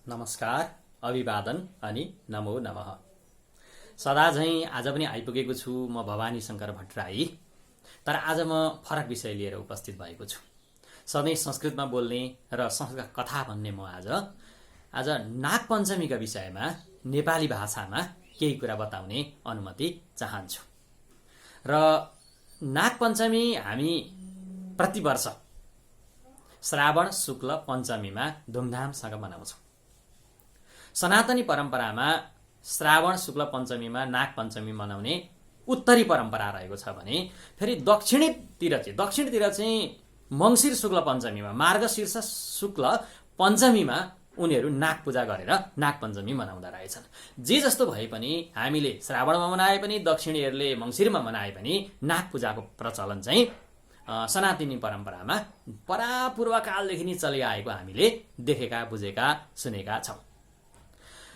नमस्कार, अभिवादन अनि नमो नमः। सदा झैं आज पनि आइपुगेको छु म भवानी शंकर भट्टराई। तर आज म फरक विषय लिएर उपस्थित भएको छु। सधैँ संस्कृतमा बोल्ने र संस्कृत कथा भन्ने म आज नागपञ्चमीका विषयमा नेपाली भाषामा केही कुरा बताउने अनुमति चाहन्छु। र नागपञ्चमी हामी प्रतिवर्ष श्रावण शुक्ल पञ्चमीमा धुमधामसँग मनाउँछौँ। सनातनी परम्परामा श्रावण शुक्ल पञ्चमीमा नागपञ्चमी मनाउने उत्तरी परम्परा रहेको छ भने फेरि दक्षिणतिर चाहिँ मङ्सिर शुक्ल पञ्चमीमा मार्गशीर्ष शुक्ल पञ्चमीमा उनीहरू नाग पूजा गरेर नागपञ्चमी मनाउँदा रहेछन्। जे जस्तो भए पनि हामीले श्रावणमा मनाए पनि दक्षिणीहरूले मङ्सिरमा मनाए पनि नाग पूजाको प्रचलन चाहिँ सनातनी परम्परामा परापूर्वकालदेखि नै चलिआएको हामीले देखेका बुझेका सुनेका छौँ।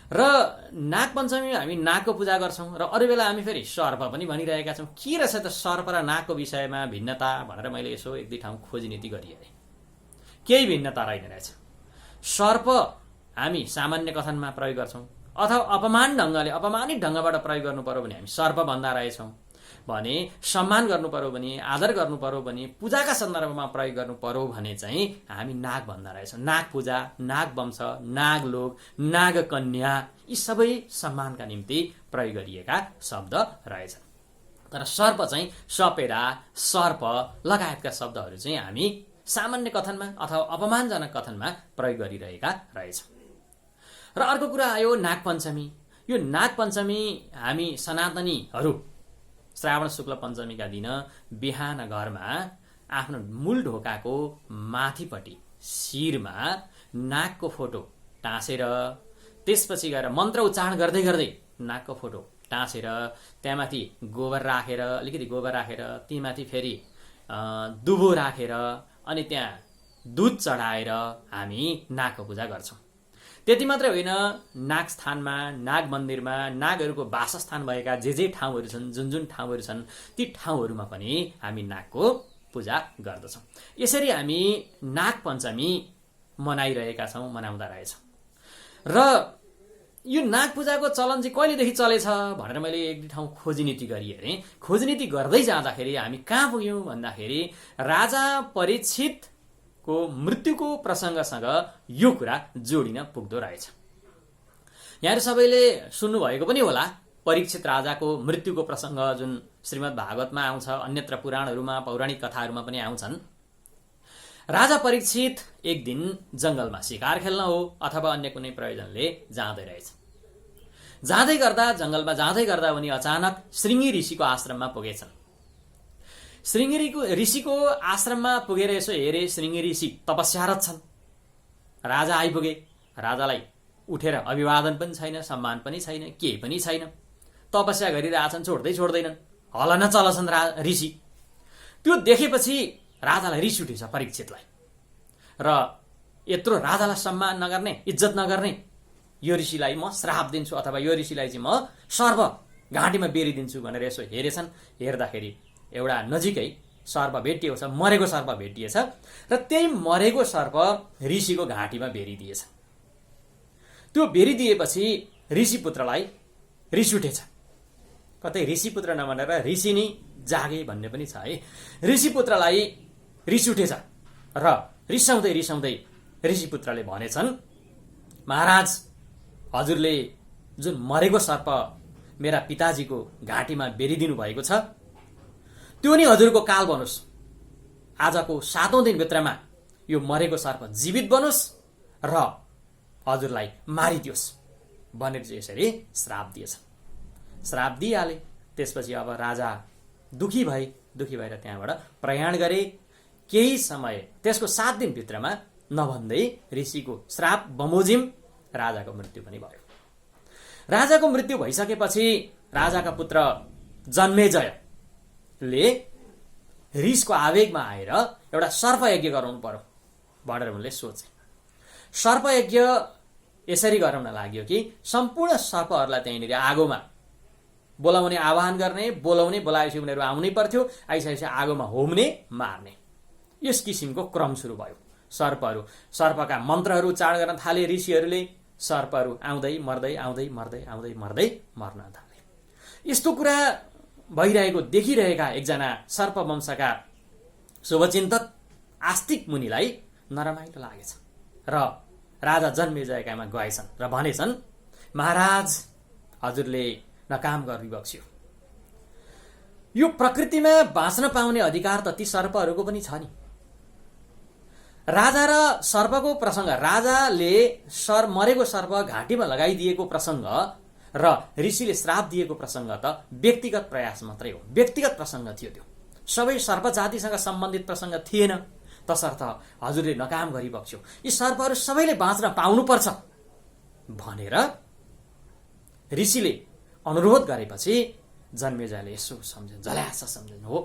र नागपञ्चमी हामी नागको पूजा गर्छौँ र अरू बेला हामी फेरि सर्प पनि भनिरहेका छौँ। के रहेछ त सर्प र नागको विषयमा भिन्नता भनेर मैले यसो एक दुई ठाउँ खोजनीति गरिहेरेँ। केही भिन्नता रहेन रहेछ। सर्प हामी सामान्य कथनमा प्रयोग गर्छौँ अथवा अपमानित ढङ्गबाट प्रयोग गर्नु पर्यो भने हामी सर्प भन्दा रहेछौँ भने सम्मान गर्नु पर्यो भने आदर गर्नु पर्यो भने पूजाका सन्दर्भमा प्रयोग गर्नु पर्यो भने चाहिँ हामी नाग भन्दा रहेछौँ। नाग पूजा, नाग वंश, नागलोक, नागकन्या यी सबै सम्मानका निम्ति प्रयोग गरिएका शब्द रहेछन्। तर सर्प चाहिँ सपेरा, सर्प लगायतका शब्दहरू चाहिँ हामी सामान्य कथनमा अथवा अपमानजनक कथनमा प्रयोग गरिरहेका रहेछौँ। र अर्को कुरा आयो नागपञ्चमी। यो नागपञ्चमी हामी सनातनीहरू श्रावण शुक्ल पञ्चमीका दिन बिहान घरमा आफ्नो मूल ढोकाको माथिपट्टि शिरमा नागको फोटो टाँसेर त्यसपछि गएर मन्त्र उच्चारण गर्दै गर्दै नागको फोटो टाँसेर त्यहाँमाथि अलिकति गोबर राखेर तीमाथि फेरि दुबो राखेर अनि त्यहाँ दुध चढाएर हामी नागको पूजा गर्छौँ। त्यति मात्रै होइन, नाग स्थानमा, नाग मन्दिरमा नागहरूको वासस्थान भएका जे ठाउँहरू छन्, जुन ठाउँहरू छन् ती ठाउँहरूमा पनि हामी नागको पूजा गर्दछौँ। यसरी हामी नागपञ्चमी मनाइरहेका छौँ, मनाउँदा रहेछौँ। र यो नाग पूजाको चलन चाहिँ कहिलेदेखि चलेछ भनेर मैले एक दुई ठाउँ खोजनीति गरिहेरेँ। खोजनीति गर्दै जाँदाखेरि हामी कहाँ पुग्यौँ भन्दाखेरि राजा परीक्षितको मृत्युको प्रसङ्गसँग यो कुरा जोडिन पुग्दो रहेछ। यहाँहरू सबैले सुन्नुभएको पनि होला, परीक्षित राजाको मृत्युको प्रसङ्ग जुन श्रीमद् भागवतमा आउँछ, अन्यत्र पुराणहरूमा पौराणिक कथाहरूमा पनि आउँछन्। राजा परीक्षित एक दिन जङ्गलमा शिकार खेल्न हो अथवा अन्य कुनै प्रयोजनले जाँदै रहेछ। जङ्गलमा जाँदै गर्दा उनी अचानक श्रृंगी ऋषिको आश्रममा पुगेछन्। श्रृंगी ऋषिको आश्रममा पुगेर यसो हेरे, श्रृंगी ऋषि तपस्यारत छन्। राजा आइपुगे। राजालाई उठेर अभिवादन पनि छैन, सम्मान पनि छैन, केही पनि छैन। तपस्या गरिरहेछन्, छोड्दैनन्, हलन चलछन् ऋषि। त्यो देखेपछि राजालाई रिस उठेछ परीक्षितलाई। र यत्रो राजालाई सम्मान नगर्ने, इज्जत नगर्ने यो ऋषिलाई म श्राप दिन्छु अथवा यो ऋषिलाई चाहिँ म सर्प घाँटीमा बेरिदिन्छु भनेर यसो हेरेछन्। हेर्दाखेरि एउटा नजिकै सर्प भेटिएको छ, मरेको सर्प भेटिएछ र त्यही मरेको सर्प ऋषिको घाँटीमा बेरिदिएछ। त्यो बेरिदिएपछि ऋषिपुत्रलाई रिस उठेछ। कतै ऋषिपुत्र नभनेर ऋषि नै जागे भन्ने पनि छ है। ऋषिपुत्रलाई रिस उठेछ र रिसाउँदै ऋषिपुत्रले भनेछन्, महाराज, हजुरले जुन मरेको सर्प मेरा पिताजीको घाँटीमा बेरिदिनु भएको छ त्यो नि हजुरको काल बनोस्। आजको 7औं दिनभित्रमा यो मरेको सर्प जीवित बनोस् र हजुरलाई मारिदियोस् भनेर चाहिँ यसरी श्राप दिएछ। श्राप दिइहाले। त्यसपछि अब राजा दुखी भएर त्यहाँबाट प्रयाण गरे। केही समय, त्यसको 7 दिनभित्रमा नभन्दै ऋषिको श्राप बमोजिम राजाको मृत्यु पनि भयो। राजाको मृत्यु भइसकेपछि राजाका पुत्र जन्मेजयले रिसको आवेगमा आएर एउटा सर्पयज्ञ गराउनु पर्यो भनेर उनले सोचे। सर्पयज्ञ यसरी गराउन लाग्यो कि सम्पूर्ण सर्पहरूलाई त्यहीँनिर आगोमा बोलाउने, आह्वान गर्ने, बोलाएपछि उनीहरू आउनै पर्थ्यो। आइसकेपछि आगोमा होम्ने, मार्ने, यस किसिमको क्रम सुरु भयो। सर्पका मन्त्रहरू उच्चारण गर्न थाले ऋषिहरूले। सर्पहरू आउँदै मर्दै आउँदै मर्दै आउँदै मर्दै मर्न थाले। यस्तो कुरा भइरहेको देखिरहेका एकजना सर्पवंशका शुभचिन्तक आस्तिक मुनिलाई नरमाइलो लागेछ र राजा जन्मेजयकामा गएछन् र भनेछन्, महाराज, हजुरले नकाम गरिबक्स्यो। यो प्रकृतिमा बाँच्न पाउने अधिकार त ती सर्पहरूको पनि छ नि। राजा र सर्पको प्रसङ्ग, राजाले मरेको सर्प घाँटीमा लगाइदिएको प्रसङ्ग र ऋषिले श्राप दिएको प्रसङ्ग त व्यक्तिगत प्रयास मात्रै हो, व्यक्तिगत प्रसङ्ग थियो। त्यो सबै सर्प जातिसँग सम्बन्धित प्रसङ्ग थिएन। तसर्थ हजुरले नकाम गरिबक्स्यो, यी सर्पहरू सबैले बाँच्न पाउनुपर्छ भनेर ऋषिले अनुरोध गरेपछि जन्मेजयले यसो सम्झिन्, झल्यास सम्झिन्, हो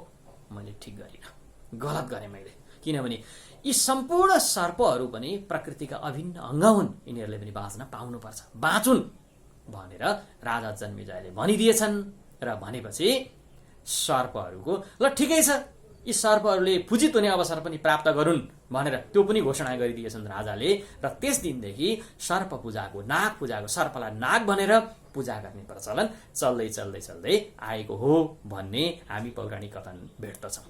मैले ठिक गरिनँ, गलत गरेँ मैले, किनभने यी सम्पूर्ण सर्पहरू पनि प्रकृतिका अभिन्न अङ्ग हुन्, यिनीहरूले पनि बाँच्न पाउनुपर्छ, बाँचुन् भनेर राजा जन्मेजयले भनिदिएछन्। र भनेपछि सर्पहरूको ल ठिकै छ, यी सर्पहरूले पूजित हुने अवसर पनि प्राप्त गरून् भनेर त्यो पनि घोषणा गरिदिएछन् राजाले। र त्यस दिनदेखि सर्प पूजाको, नाग पूजाको, सर्पलाई नाग भनेर पूजा गर्ने प्रचलन चल्दै चल्दै चल्दै आएको हो भन्ने हामी पौराणिक कथन भेट्दछौँ।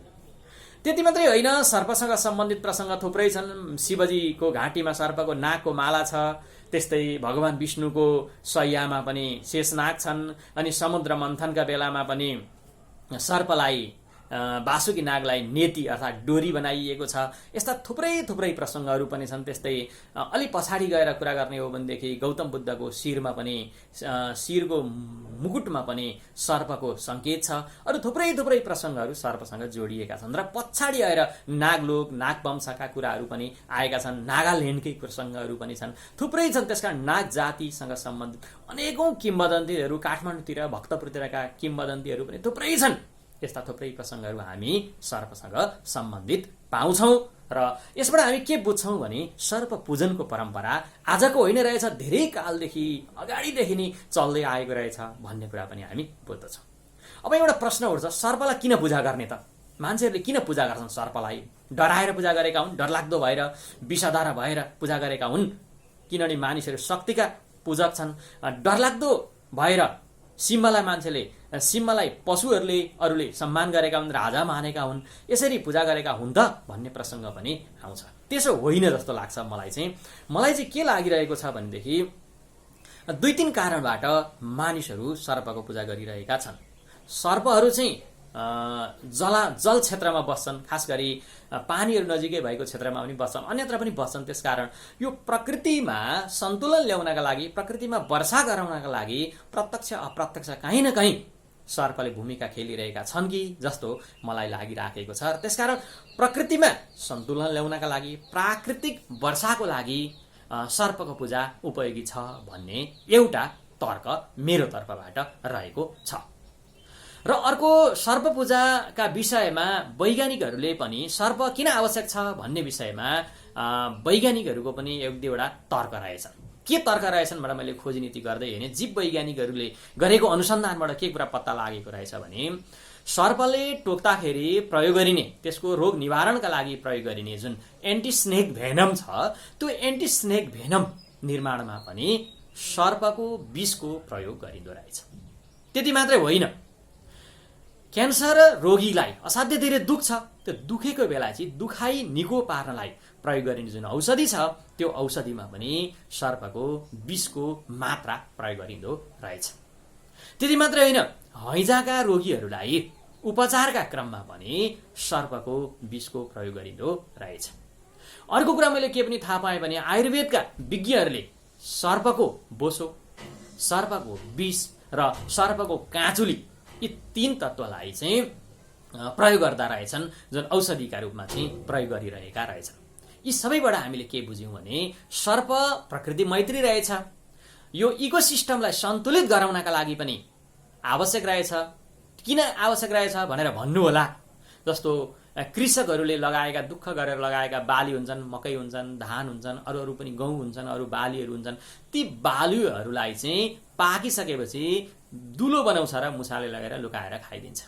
त्यति मात्रै होइन, सर्पसँग सम्बन्धित प्रसङ्ग थुप्रै छन्। शिवजीको घाँटीमा सर्पको नागको माला छ, त्यस्तै भगवान विष्णुको शय्यामा पनि शेषनाग छन्, अनि समुद्र मन्थनका बेलामा पनि सर्पलाई, वासुकी नागलाई नेती अर्थात् डोरी बनाइएको छ। यस्ता थुप्रै थुप्रै प्रसङ्गहरू पनि छन्। त्यस्तै अलि पछाडि गएर कुरा गर्ने हो भनेदेखि गौतम बुद्धको शिरमा पनि, शिरको मुकुटमा पनि सर्पको सङ्केत छ। अरू थुप्रै थुप्रै प्रसङ्गहरू सर्पसँग जोडिएका छन्। र पछाडि आएर नागलोक, नागवंशका कुराहरू पनि आएका छन्, नागाल्यान्डकै प्रसङ्गहरू पनि छन्, थुप्रै छन्। त्यसकारण नाग जातिसँग सम्बन्धित अनेकौँ किम्वदन्तीहरू, काठमाडौँतिर भक्तपुरतिरका किम्वदन्तीहरू पनि थुप्रै छन्। यस्ता थुप्रै प्रसङ्गहरू हामी सर्पसँग सम्बन्धित पाउँछौँ। र यसबाट हामी के बुझ्छौँ भने सर्प पूजनको परम्परा आजको होइन रहेछ, धेरै कालदेखि, अगाडिदेखि नै चल्दै आएको रहेछ भन्ने कुरा पनि हामी बुझ्दछौँ। अब एउटा प्रश्न उठ्छ, सर्पलाई किन पूजा गर्ने त? मान्छेहरूले किन पूजा गर्छन् सर्पलाई? डराएर पूजा गरेका हुन्, डरलाग्दो भएर, विषधारा भएर पूजा गरेका हुन्? किनभने मानिसहरू शक्तिका पूजक छन्। डरलाग्दो भएर सिंहलाई पशुहरूले, अरूले सम्मान गरेका हुन्, राजा मानेका हुन्, यसरी पूजा गरेका हुन् त भन्ने प्रसङ्ग पनि आउँछ। त्यसो होइन जस्तो लाग्छ मलाई चाहिँ के लागिरहेको छ भनेदेखि 2-3 कारणबाट मानिसहरू सर्पको पूजा गरिरहेका छन्। सर्पहरू चाहिँ जल क्षेत्रमा बस्छन्, खास गरी पानीहरू नजिकै भएको क्षेत्रमा पनि बस्छन्, अन्यत्र पनि बस्छन्। त्यसकारण यो प्रकृतिमा सन्तुलन ल्याउनका लागि, प्रकृतिमा वर्षा गराउनका लागि प्रत्यक्ष अप्रत्यक्ष कहीँ न कहीँ सर्पले भूमिका खेलिरहेका छन् कि जस्तो मलाई लागिराखेको छ। त्यसकारण प्रकृतिमा सन्तुलन ल्याउनका लागि, प्राकृतिक वर्षाको लागि सर्पको पूजा उपयोगी छ भन्ने एउटा तर्क मेरो तर्फबाट रहेको छ। र अर्को, सर्प पूजाका विषयमा वैज्ञानिकहरूले पनि सर्प किन आवश्यक छ भन्ने विषयमा वैज्ञानिकहरूको पनि एक दुईवटा तर्क रहेछन्। के तर्क रहेछन् भनेर मैले खोजनीति गर्दै होइन, जीव वैज्ञानिकहरूले गरेको अनुसन्धानबाट के कुरा पत्ता लागेको रहेछ भने सर्पले टोक्दाखेरि प्रयोग गरिने, त्यसको रोग निवारणका लागि प्रयोग गरिने जुन एन्टी स्नेक भेनम छ, त्यो एन्टी स्नेक भेनम निर्माणमा पनि सर्पको विषको प्रयोग गरिँदो रहेछ। त्यति मात्रै होइन, क्यान्सर रोगीलाई असाध्य धेरै दुख छ, त्यो दुखेको बेला चाहिँ दुखाइ निको पार्नलाई प्रयोग गरिने जुन औषधि छ, त्यो औषधिमा पनि सर्पको विषको मात्रा प्रयोग गरिँदो रहेछ। त्यति मात्रै होइन, हैजाका रोगीहरूलाई उपचारका क्रममा पनि सर्पको विषको प्रयोग गरिँदो रहेछ। अर्को कुरा मैले के पनि थाहा पाएँ भने आयुर्वेदका विज्ञहरूले सर्पको बोसो, सर्पको विष र सर्पको काँचुली, यी 3 तत्त्वलाई चाहिँ प्रयोग गर्दा रहेछन्, जुन औषधिका रूपमा चाहिँ प्रयोग गरिरहेका रहेछन्। यी सबैबाट हामीले के बुझ्यौँ भने सर्प प्रकृति मैत्री रहेछ, यो इकोसिस्टमलाई सन्तुलित गराउनका लागि पनि आवश्यक रहेछ। किन आवश्यक रहेछ भनेर भन्नु होला, जस्तो कृषकहरूले लगाएका, दुःख गरेर लगाएका बाली हुन्छन्, मकै हुन्छन्, धान हुन्छन्, अरू पनि गहुँ हुन्छन्, अरू बालीहरू हुन्छन्, ती बालीहरूलाई चाहिँ पाकिसकेपछि दुलो बनाउँछ र मुसाले लगेर लुकाएर खाइदिन्छ।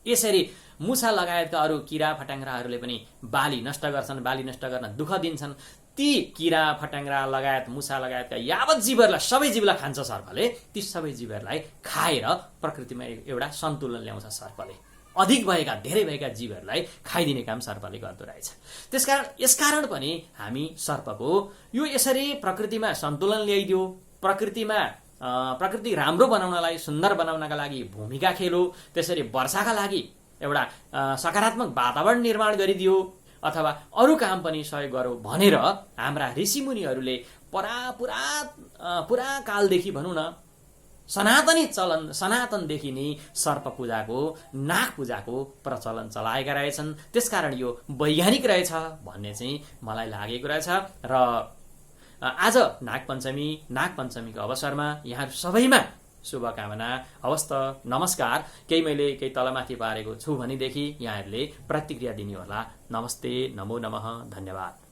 यसरी मुसा लगायतका अरू किरा फट्याङ्ग्राहरूले पनि बाली नष्ट गर्छन्, बाली नष्ट गर्न दुःख दिन्छन्। ती किरा फट्याङ्ग्रा लगायत मुसा लगायतका यावत जीवहरूलाई सबै जीवलाई खान्छ सर्पले, ती सबै जीवहरूलाई खाएर प्रकृतिमा एउटा सन्तुलन ल्याउँछ सर्पले। अधिक भएका धेरै भएका जीवहरूलाई खाइदिने काम सर्पले गर्दो रहेछ। त्यसकारण यसकारण पनि हामी सर्पको यो यसरी प्रकृतिमा सन्तुलन ल्याइदियो, प्रकृति राम्रो बनाउनलाई, सुन्दर बनाउनका लागि भूमिका खेलो, त्यसरी वर्षाका लागि एउटा सकारात्मक वातावरण निर्माण गरिदियो अथवा अरू काम पनि सहयोग गरौँ भनेर हाम्रा ऋषिमुनिहरूले पुरा कालदेखि भनौँ न सनातनदेखि नै सर्प पूजाको, नाग पूजाको प्रचलन चलाएका रहेछन्। त्यसकारण यो वैज्ञानिक रहेछ भन्ने चाहिँ मलाई लागेको रहेछ। र आज नागपञ्चमीको अवसरमा यहाँहरू सबैमा शुभकामना, हवस् त, नमस्कार। मैले केही तलमाथि पारेको छु भनेदेखि यहाँहरूले प्रतिक्रिया दिनुहोला। नमस्ते, नमो नमः, धन्यवाद।